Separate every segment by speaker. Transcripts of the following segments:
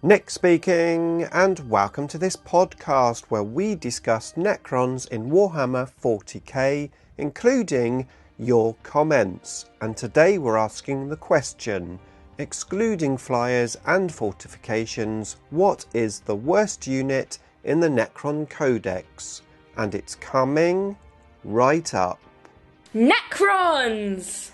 Speaker 1: Nick speaking, and welcome to this podcast where we discuss Necrons in Warhammer 40k, including your comments. And today we're asking the question, excluding flyers and fortifications, what is the worst unit in the Necron Codex? And it's coming right up.
Speaker 2: Necrons!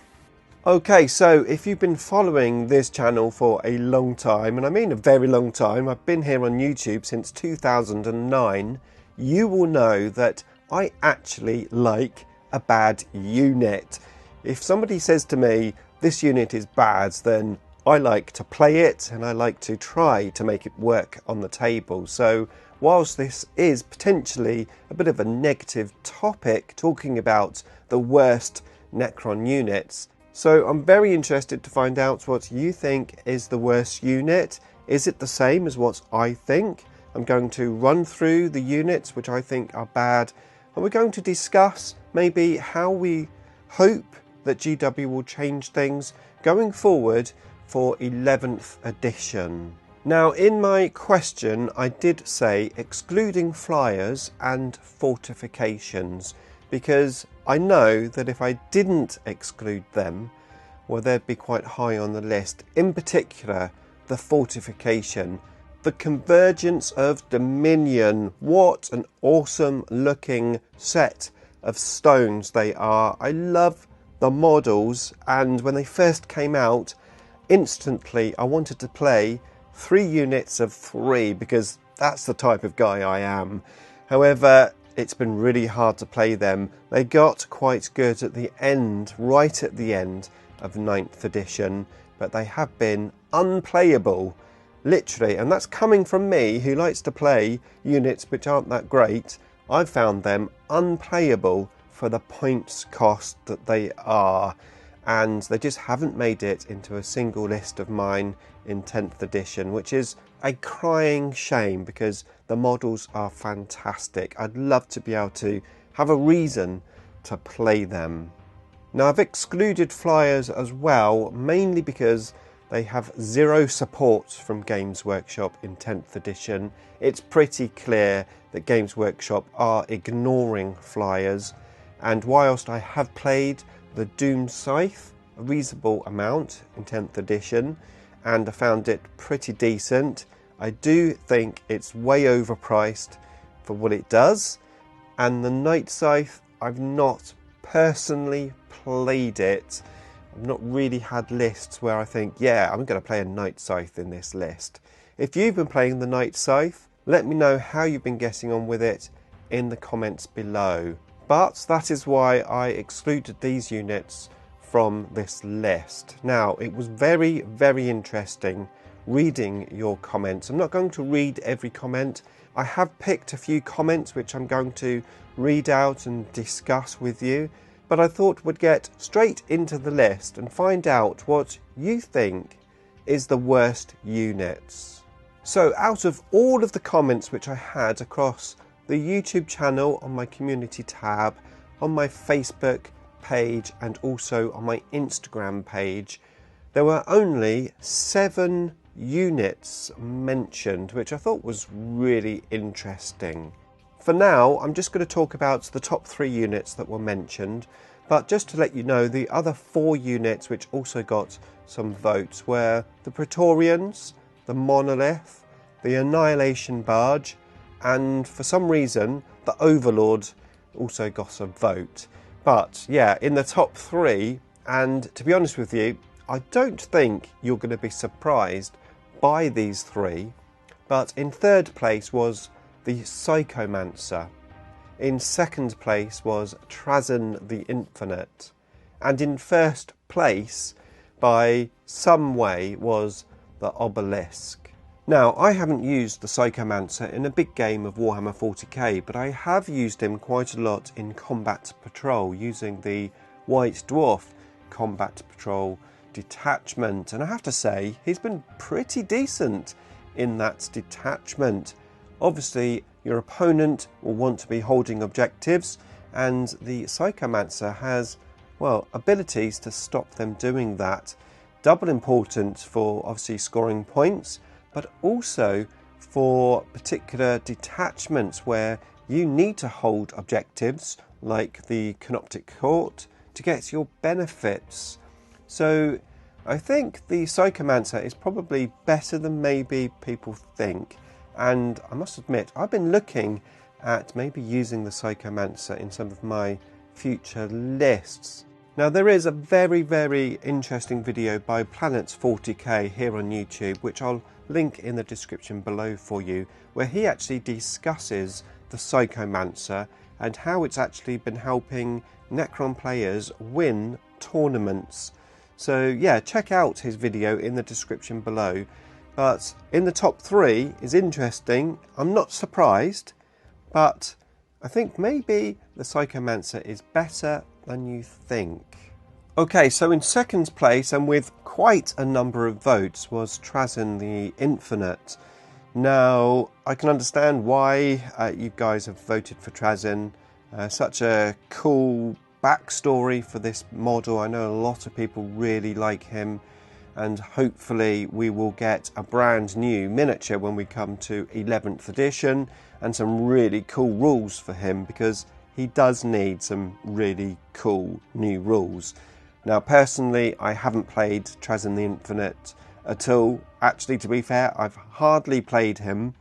Speaker 1: Okay, so if you've been following this channel for a long time, and I mean a very long time, I've been here on YouTube since 2009, you will know that I actually like a bad unit. If somebody says to me, this unit is bad, then I like to play it and I like to try to make it work on the table. So whilst this is potentially a bit of a negative topic, talking about the worst Necron units, so I'm very interested to find out what you think is the worst unit. Is it the same as what I think? I'm going to run through the units which I think are bad, and we're going to discuss maybe how we hope that GW will change things going forward for 11th edition. Now, in my question, I did say excluding flyers and fortifications, because I know that if I didn't exclude them, well, they'd be quite high on the list. In particular, the fortification, the convergence of Dominion. What an awesome looking set of stones they are. I love the models, and when they first came out, instantly I wanted to play 3 units of 3 because that's the type of guy I am. However, it's been really hard to play them. They got quite good at the end, right at the end of 9th edition, but they have been unplayable, literally. And that's coming from me, who likes to play units which aren't that great. I've found them unplayable for the points cost that they are, and they just haven't made it into a single list of mine in 10th edition, which is a crying shame because the models are fantastic. I'd love to be able to have a reason to play them. Now, I've excluded flyers as well, mainly because they have 0 support from Games Workshop in 10th edition. It's pretty clear that Games Workshop are ignoring flyers, and whilst I have played the Doom Scythe a reasonable amount in 10th edition, and I found it pretty decent, I do think it's way overpriced for what it does. And the Night Scythe, I've not personally played it. I've not really had lists where I think, yeah, I'm going to play a Night Scythe in this list. If you've been playing the Night Scythe, let me know how you've been getting on with it in the comments below. But that is why I excluded these units from this list. Now, it was very, very interesting reading your comments. I'm not going to read every comment. I have picked a few comments which I'm going to read out and discuss with you, but I thought we'd get straight into the list and find out what you think is the worst units. So out of all of the comments which I had across the YouTube channel, on my community tab, on my Facebook page, and also on my Instagram page, there were only 7 units mentioned, which I thought was really interesting. For now, I'm just going to talk about the top 3 units that were mentioned, but just to let you know, the other 4 units which also got some votes were the Praetorians, the Monolith, the Annihilation Barge, and for some reason the Overlord also got a vote. But yeah, in the top 3, and to be honest with you, I don't think you're going to be surprised by these 3, but in 3rd place was the Psychomancer, in 2nd place was Trazyn the Infinite, and in 1st place by some way was the Obelisk. Now, I haven't used the Psychomancer in a big game of Warhammer 40k, but I have used him quite a lot in Combat Patrol, using the White Dwarf Combat Patrol detachment, and I have to say, he's been pretty decent in that detachment. Obviously, your opponent will want to be holding objectives, and the Psychomancer has, well, abilities to stop them doing that. Double important for obviously scoring points, but also for particular detachments where you need to hold objectives like the Canoptic Court to get your benefits. So I think the Psychomancer is probably better than maybe people think, and I must admit I've been looking at maybe using the Psychomancer in some of my future lists. Now there is a very interesting video by Planets 40k here on YouTube, which I'll link in the description below for you, where he actually discusses the Psychomancer and how it's actually been helping Necron players win tournaments. So yeah, check out his video in the description below. But in the top 3 is interesting. I'm not surprised, but I think maybe the Psychomancer is better than you think. Okay, so in second place, and with quite a number of votes, was Trazyn the Infinite. Now, I can understand why you guys have voted for Trazyn. Such a cool backstory for this model. I know a lot of people really like him, and hopefully we will get a brand new miniature when we come to 11th edition, and some really cool rules for him, because he does need some really cool new rules. Now personally, I haven't played Trazyn the Infinite at all. Actually, to be fair, I've hardly played him.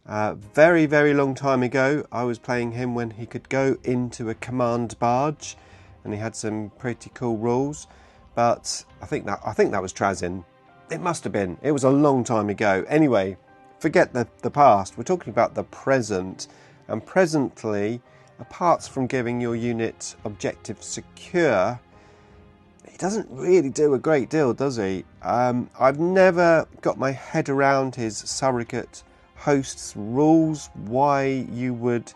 Speaker 1: Very long time ago, I was playing him when he could go into a command barge, and he had some pretty cool rules. But I think that was Trazyn. It must have been. It was a long time ago. Anyway, forget the past. We're talking about the present. And presently, apart from giving your unit objective secure, he doesn't really do a great deal, does he? I've never got my head around his surrogate hosts rules, why you would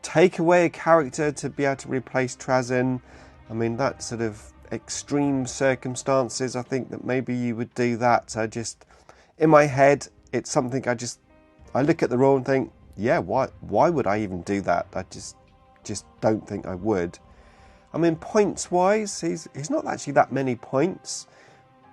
Speaker 1: take away a character to be able to replace Trazyn. I mean, that sort of extreme circumstances, I think that maybe you would do that. I just, in my head, it's something I look at the rule and think, yeah, why would I even do that? I just don't think I would. I mean, points wise, he's not actually that many points,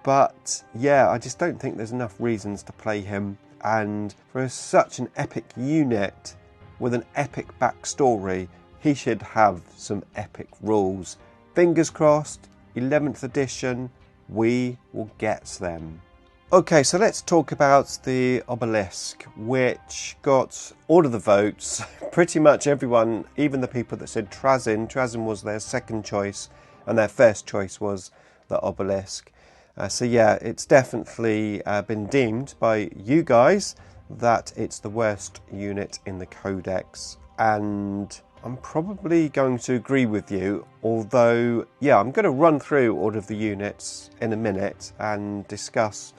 Speaker 1: but yeah, I just don't think there's enough reasons to play him. And for such an epic unit with an epic backstory, he should have some epic rules. Fingers crossed, 11th edition, we will get them. Okay, so let's talk about the Obelisk, which got all of the votes. Pretty much everyone, even the people that said Trazyn was their second choice, and their first choice was the Obelisk. So yeah, it's definitely been deemed by you guys that it's the worst unit in the Codex, and I'm probably going to agree with you, although yeah, I'm going to run through all of the units in a minute and discuss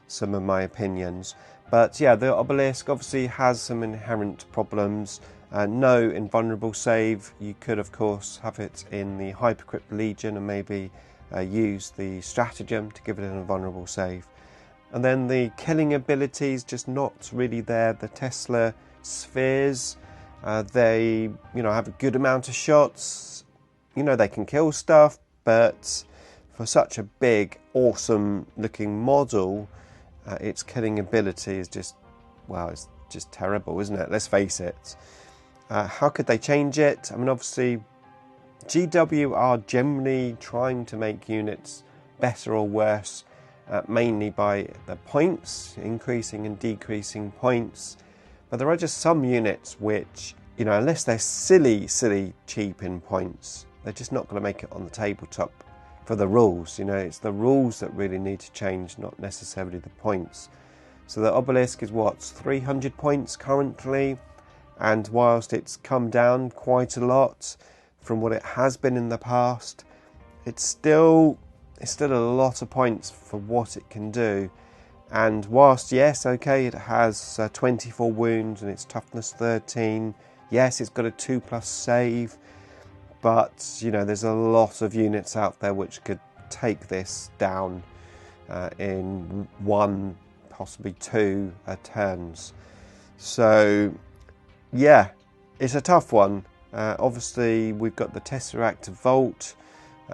Speaker 1: some of my opinions. But yeah, the Obelisk obviously has some inherent problems. No invulnerable save. You could of course have it in the Hypercrypt Legion and maybe use the stratagem to give it an invulnerable save. And then the killing abilities just not really there. The Tesla spheres, they have a good amount of shots. They can kill stuff, but for such a big, awesome looking model, its killing ability is just, well, it's just terrible, isn't it? Let's face it. How could they change it? I mean, obviously, GW are generally trying to make units better or worse, mainly by the points, increasing and decreasing points. But there are just some units which, unless they're silly cheap in points, they're just not going to make it on the tabletop for the rules. It's the rules that really need to change, not necessarily the points. So the Obelisk is what, 300 points currently, and whilst it's come down quite a lot from what it has been in the past, it's still a lot of points for what it can do. And whilst yes, okay, it has 24 wounds and its toughness 13, yes, it's got a 2+ save, but there's a lot of units out there which could take this down in 1, possibly 2 turns. So yeah, it's a tough one. Obviously we've got the Tesseract Vault,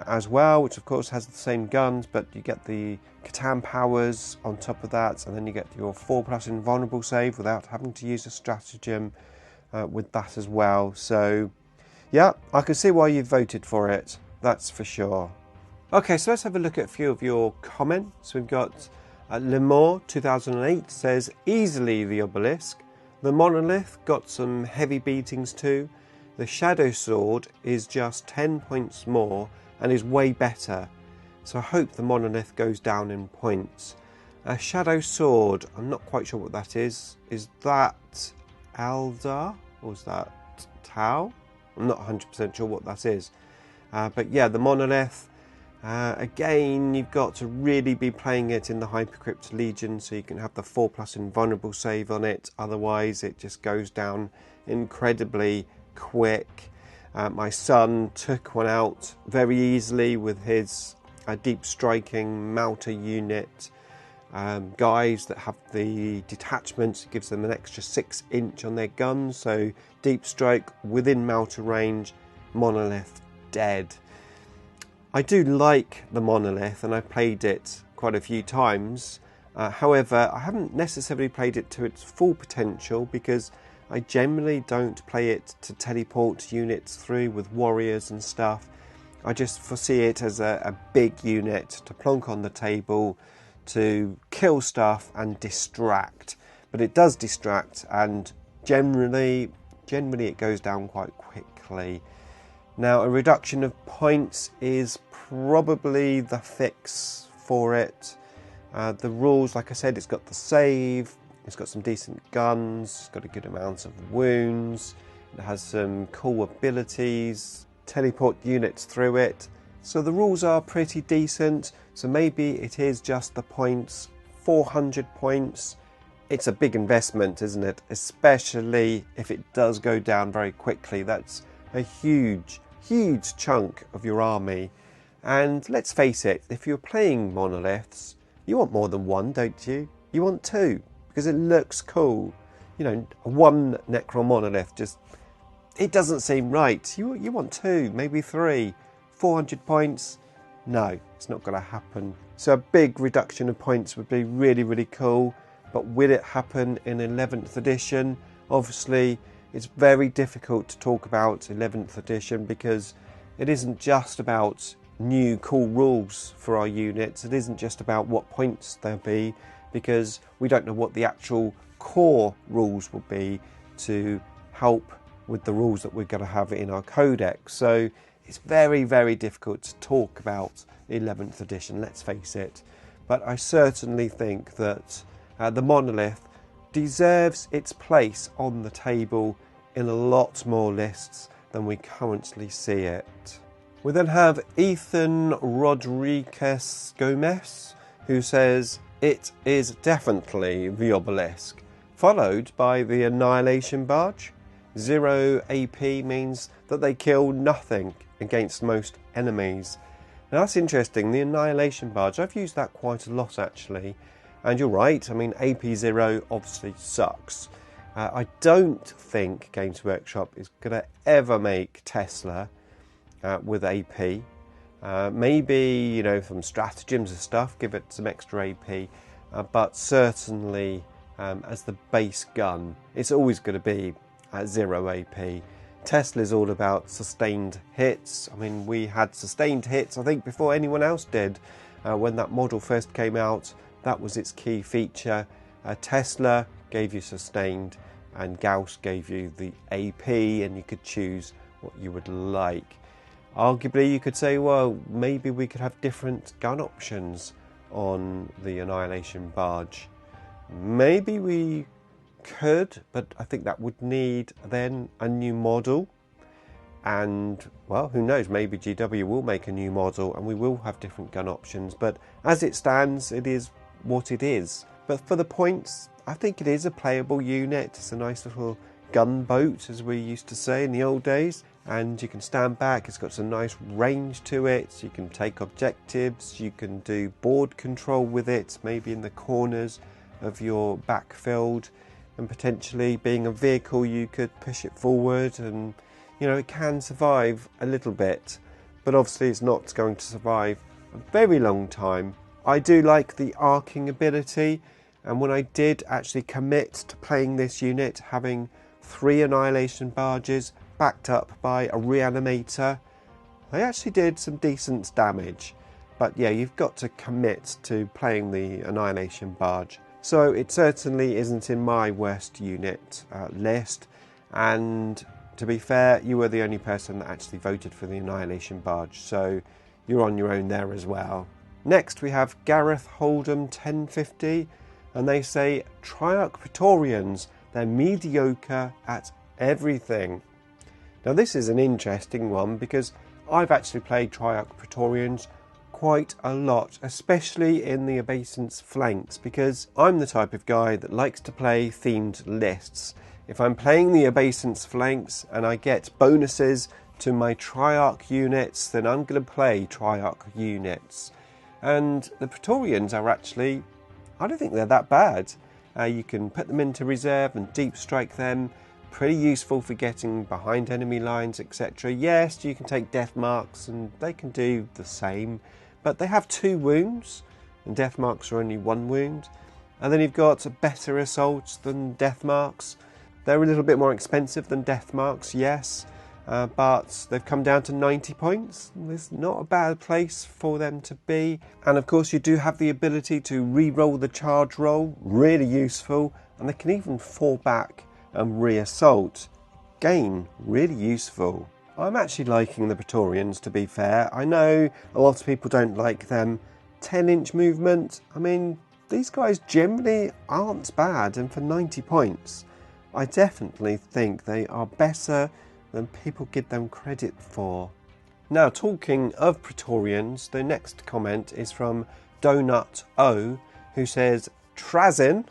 Speaker 1: as well, which of course has the same guns, but you get the Catan powers on top of that, and then you get your 4+ invulnerable save without having to use a stratagem with that as well. So yeah, I can see why you voted for it, that's for sure. Okay, so let's have a look at a few of your comments. We've got Lemore 2008 says, easily the obelisk. The monolith got some heavy beatings too. The shadow sword is just 10 points more and is way better. So I hope the monolith goes down in points. A shadow sword, I'm not quite sure what that is. Is that Eldar or is that Tau? I'm not 100% sure what that is. But yeah, the monolith, again, you've got to really be playing it in the Hypercrypt Legion so you can have the 4+ invulnerable save on it. Otherwise, it just goes down incredibly quick. My son took one out very easily with his deep striking Malta unit. Guys that have the detachments, it gives them an extra 6" on their guns, so deep strike within Malta range, monolith dead. I do like the monolith and I played it quite a few times. However, I haven't necessarily played it to its full potential because I generally don't play it to teleport units through with warriors and stuff. I just foresee it as a big unit to plonk on the table, to kill stuff and distract. But it does distract, and generally it goes down quite quickly. Now, a reduction of points is probably the fix for it. The rules, like I said, it's got the save, it's got some decent guns, it's got a good amount of wounds, it has some cool abilities, teleport units through it. So the rules are pretty decent, so maybe it is just the points. 400 points, it's a big investment, isn't it? Especially if it does go down very quickly. That's a huge chunk of your army. And let's face it, if you're playing monoliths, you want more than one, don't you? You want two, because it looks cool. You know, one Necron monolith, just, it doesn't seem right. You want two, maybe three. 400 points? No, it's not going to happen. So a big reduction of points would be really cool. But will it happen in 11th edition? Obviously, it's very difficult to talk about 11th edition because it isn't just about new cool rules for our units. It isn't just about what points there'll be, because we don't know what the actual core rules will be to help with the rules that we're going to have in our codex. So it's very difficult to talk about 11th edition, let's face it. But I certainly think that the monolith deserves its place on the table in a lot more lists than we currently see it. We then have Ethan Rodriguez Gomez, who says it is definitely the obelisk, followed by the Annihilation Barge. 0 AP means that they kill nothing against most enemies. Now that's interesting, the Annihilation Barge, I've used that quite a lot actually, and you're right, I mean AP 0 obviously sucks. I don't think Games Workshop is going to ever make Tesla with AP. Maybe, you know, from stratagems and stuff, give it some extra AP, but certainly as the base gun, it's always going to be at 0 AP. Tesla is all about sustained hits. I mean, we had sustained hits, I think, before anyone else did. When that model first came out, that was its key feature. Tesla gave you sustained, and Gauss gave you the AP, and you could choose what you would like. Arguably, you could say, well, maybe we could have different gun options on the Annihilation Barge. Maybe we could, but I think that would need then a new model. And, well, who knows, maybe GW will make a new model and we will have different gun options. But as it stands, it is what it is. But for the points, I think it is a playable unit. It's a nice little gunboat, as we used to say in the old days. And you can stand back, it's got some nice range to it. You can take objectives, you can do board control with it, maybe in the corners of your backfield. And potentially, being a vehicle, you could push it forward and, you know, it can survive a little bit. but obviously it's not going to survive a very long time. I do like the arcing ability, and when I did actually commit to playing this unit, having 3 annihilation barges backed up by a reanimator, they actually did some decent damage. But yeah, you've got to commit to playing the annihilation barge. So it certainly isn't in my worst unit list, and to be fair, you were the only person that actually voted for the annihilation barge, so you're on your own there as well. Next we have Gareth Hold'em 1050, and they say Triarch Praetorians, they're mediocre at everything. Now this is an interesting one because I've actually played Triarch Praetorians quite a lot, especially in the obeisance flanks, because I'm the type of guy that likes to play themed lists. If I'm playing the obeisance flanks and I get bonuses to my Triarch units, then I'm going to play Triarch units. And the Praetorians are actually, I don't think they're that bad. You can put them into reserve and deep strike them. Pretty useful for getting behind enemy lines, etc. Yes, you can take death marks and they can do the same, but they have 2 wounds and death marks are only 1 wound. And then you've got better assaults than death marks. They're a little bit more expensive than death marks, yes, but they've come down to 90 points. It's not a bad place for them to be. And of course you do have the ability to re-roll the charge roll, really useful, and they can even fall back and re-assault. Again, really useful. I'm actually liking the Praetorians, to be fair. I know a lot of people don't like them. 10-inch movement, I mean, these guys generally aren't bad, and for 90 points, I definitely think they are better than people give them credit for. Now, talking of Praetorians, the next comment is from Donut O, who says, Trazin.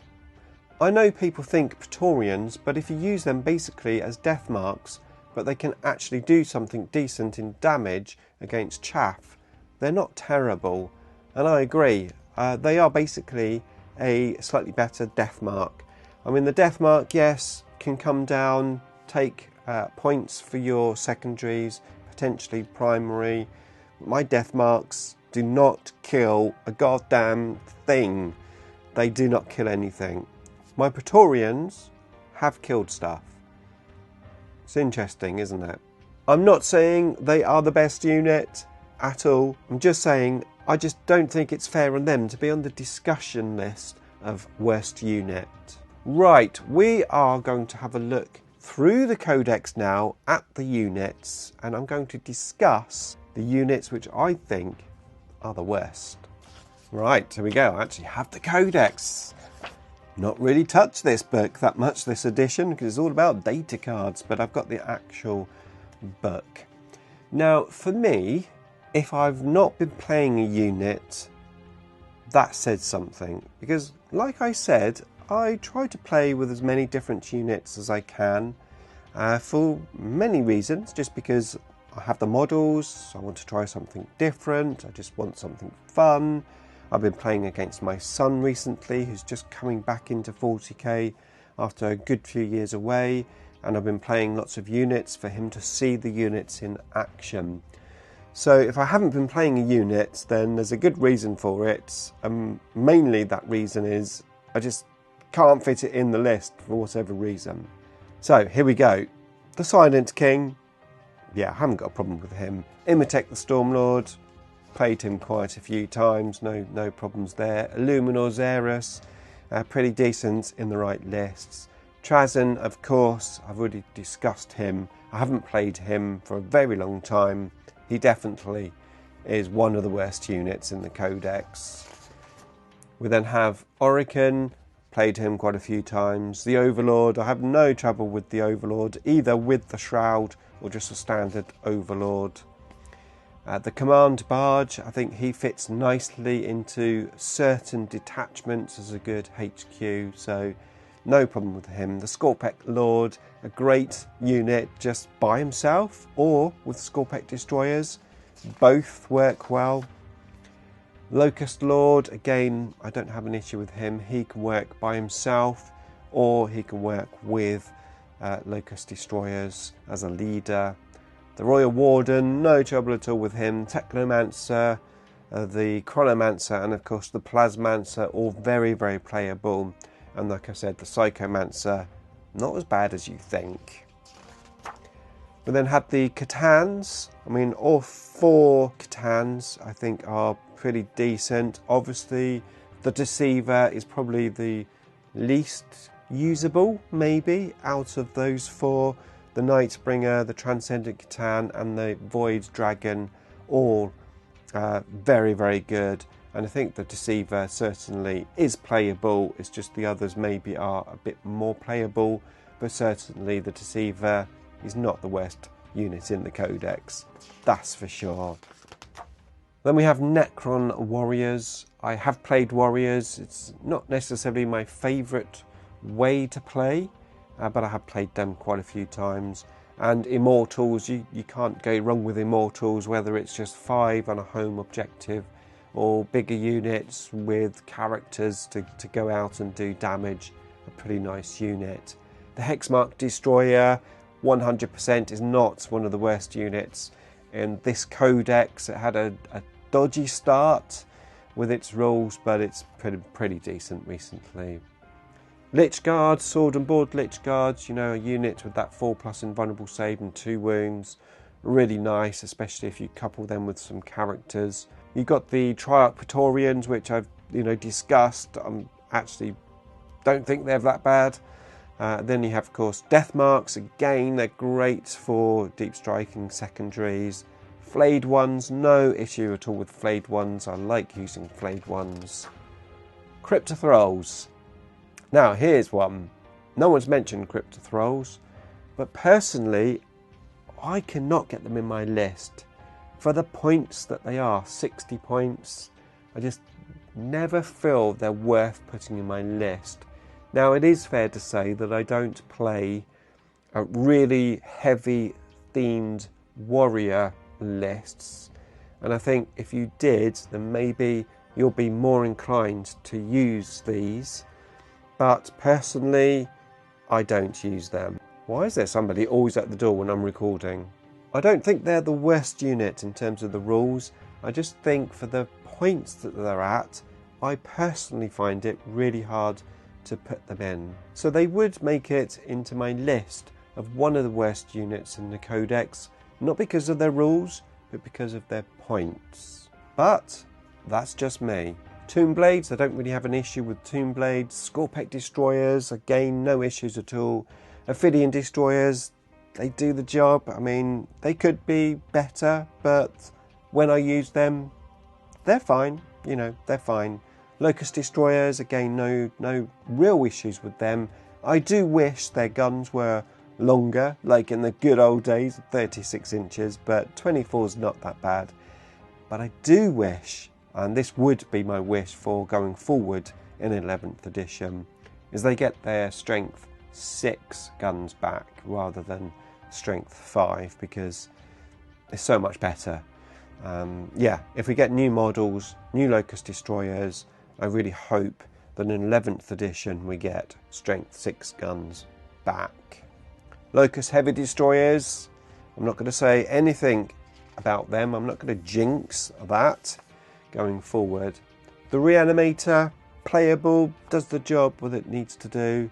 Speaker 1: I know people think Praetorians, but if you use them basically as death marks, but they can actually do something decent in damage against chaff, they're not terrible. And I agree, they are basically a slightly better death mark. I mean, the death mark, yes, can come down, take points for your secondaries, potentially primary. My death marks do not kill a goddamn thing. They do not kill anything. My Praetorians have killed stuff. It's interesting, isn't it? I'm not saying they are the best unit at all. I'm just saying I just don't think it's fair on them to be on the discussion list of worst unit. Right, we are going to have a look through the Codex now at the units, and I'm going to discuss the units which I think are the worst. Right, here we go. I actually have the Codex. Not really touched this book that much this edition because it's all about data cards, but I've got the actual book. Now, for me, if I've not been playing a unit, that says something, because like I said, I try to play with as many different units as I can for many reasons, just because I have the models, I want to try something different, I just want something fun. I've been playing against my son recently, who's just coming back into 40k after a good few years away, and I've been playing lots of units for him to see the units in action. So if I haven't been playing a unit, then there's a good reason for it. Mainly that reason is I just can't fit it in the list for whatever reason. So here we go. The Silent King. Yeah, I haven't got a problem with him. Imitek the Stormlord. Played him quite a few times, no problems there. Illuminor Xerus, pretty decent in the right lists. Trazin, of course, I've already discussed him. I haven't played him for a very long time. He definitely is one of the worst units in the Codex. We then have Oricon, played him quite a few times. The Overlord, I have no trouble with the Overlord, either with the Shroud or just a standard Overlord. The Command Barge, I think he fits nicely into certain detachments as a good HQ, so no problem with him. The Skorpek Lord, a great unit just by himself or with Skorpek Destroyers. Both work well. Locust Lord, again, I don't have an issue with him. He can work by himself or he can work with Locust Destroyers as a leader. The Royal Warden, no trouble at all with him. Technomancer, the Chronomancer, and of course the Plasmancer, all very, very playable. And like I said, the Psychomancer, not as bad as you think. We then had the C'tans. I mean, all 4 C'tans I think are pretty decent. Obviously, the Deceiver is probably the least usable, maybe, out of those 4. The Nightbringer, the Transcendent C'tan, and the Void Dragon, all very, very good. And I think the Deceiver certainly is playable. It's just the others maybe are a bit more playable, but certainly the Deceiver is not the worst unit in the Codex, that's for sure. Then we have Necron Warriors. I have played Warriors. It's not necessarily my favourite way to play, but I have played them quite a few times. And Immortals, you can't go wrong with Immortals, whether it's just 5 on a home objective or bigger units with characters to go out and do damage. A pretty nice unit. The Hexmark Destroyer, 100% is not one of the worst units in this Codex. It had a dodgy start with its rules, but it's pretty decent recently. Lich Guard, Sword and Board Lich Guards, you know, a unit with that 4+ invulnerable save and 2 wounds. Really nice, especially if you couple them with some characters. You've got the Triarch Praetorians, which I've discussed. Actually don't think they're that bad. Then you have, of course, Deathmarks. Again, they're great for deep striking secondaries. Flayed Ones, no issue at all with Flayed Ones. I like using Flayed Ones. Cryptothralls. Now, here's one. No one's mentioned Cryptothralls, but personally, I cannot get them in my list. For the points that they are, 60 points, I just never feel they're worth putting in my list. Now, it is fair to say that I don't play a really heavy themed warrior lists, and I think if you did, then maybe you'll be more inclined to use these, but personally I don't use them. Why is there somebody always at the door when I'm recording? I don't think they're the worst unit in terms of the rules. I just think for the points that they're at, I personally find it really hard to put them in. So they would make it into my list of one of the worst units in the Codex, not because of their rules, but because of their points. But that's just me. Tomb Blades, I don't really have an issue with Tomb Blades. Scorpec Destroyers, again, no issues at all. Ophidian Destroyers, they do the job. I mean, they could be better, but when I use them, they're fine. They're fine. Locust Destroyers, again, no real issues with them. I do wish their guns were longer, like in the good old days, 36 inches, but 24 is not that bad. But I do wish, and this would be my wish for going forward in 11th edition, is they get their strength 6 guns back rather than strength 5, because it's so much better. Yeah, if we get new models, new Locust Destroyers, I really hope that in 11th edition we get strength 6 guns back. Locust Heavy Destroyers, I'm not going to say anything about them. I'm not going to jinx that going forward. The Reanimator, playable, does the what it needs to do.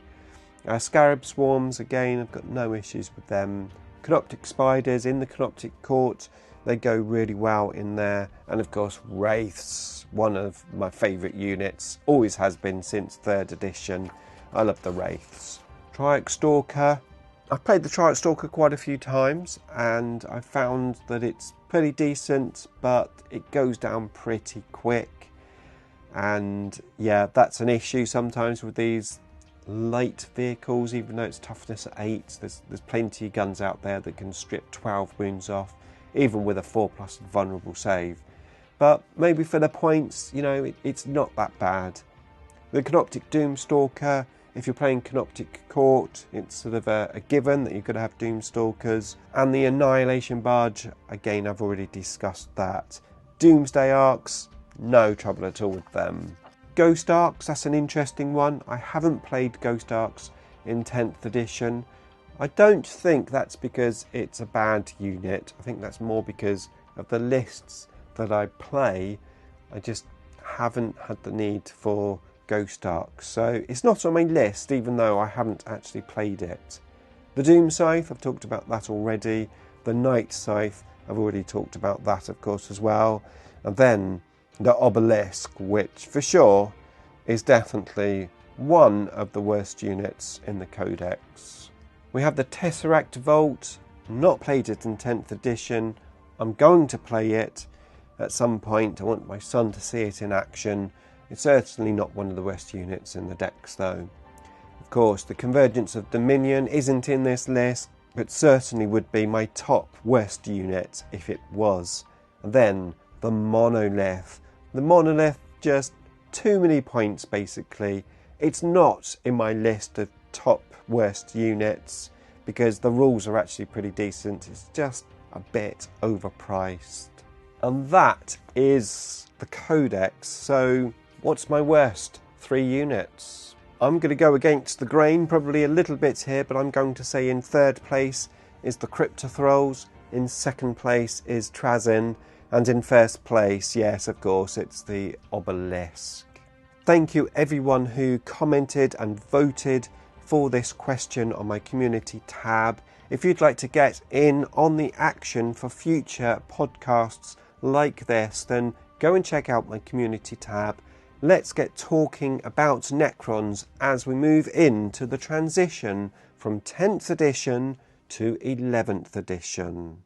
Speaker 1: Scarab Swarms, again, I've got no issues with them. Canoptic Spiders in the Canoptic Court, they go really well in there. And of course, Wraiths, one of my favourite units, always has been since 3rd edition. I love the Wraiths. Triarch Stalker, I've played the Triarch Stalker quite a few times, and I found that it's pretty decent, but it goes down pretty quick. And yeah, that's an issue sometimes with these light vehicles, even though it's toughness at 8. There's plenty of guns out there that can strip 12 wounds off, even with a 4+ vulnerable save. But maybe for the points, it's not that bad. The Canoptic Doomstalker, if you're playing Canoptic Court, it's sort of a given that you're going to have Doomstalkers. And the Annihilation Barge, again, I've already discussed that. Doomsday Arcs, no trouble at all with them. Ghost Arcs, that's an interesting one. I haven't played Ghost Arcs in 10th edition. I don't think that's because it's a bad unit. I think that's more because of the lists that I play. I just haven't had the need for Ghost Ark, so it's not on my list even though I haven't actually played it. The Doom Scythe, I've talked about that already. The Night Scythe, I've already talked about that of course as well. And then the Obelisk, which for sure is definitely one of the worst units in the Codex. We have the Tesseract Vault, not played it in 10th edition. I'm going to play it at some point. I want my son to see it in action. It's certainly not one of the worst units in the decks though. Of course, the Convergence of Dominion isn't in this list, but certainly would be my top worst unit if it was. And then the Monolith. The Monolith, just too many points basically. It's not in my list of top worst units because the rules are actually pretty decent. It's just a bit overpriced. And that is the Codex. So what's my worst 3 units? I'm going to go against the grain probably a little bit here, but I'm going to say in 3rd place is the Cryptothralls, in 2nd place is Trazyn, and in 1st place, yes, of course, it's the Obelisk. Thank you everyone who commented and voted for this question on my community tab. If you'd like to get in on the action for future podcasts like this, then go and check out my community tab. Let's get talking about Necrons as we move into the transition from 10th edition to 11th edition.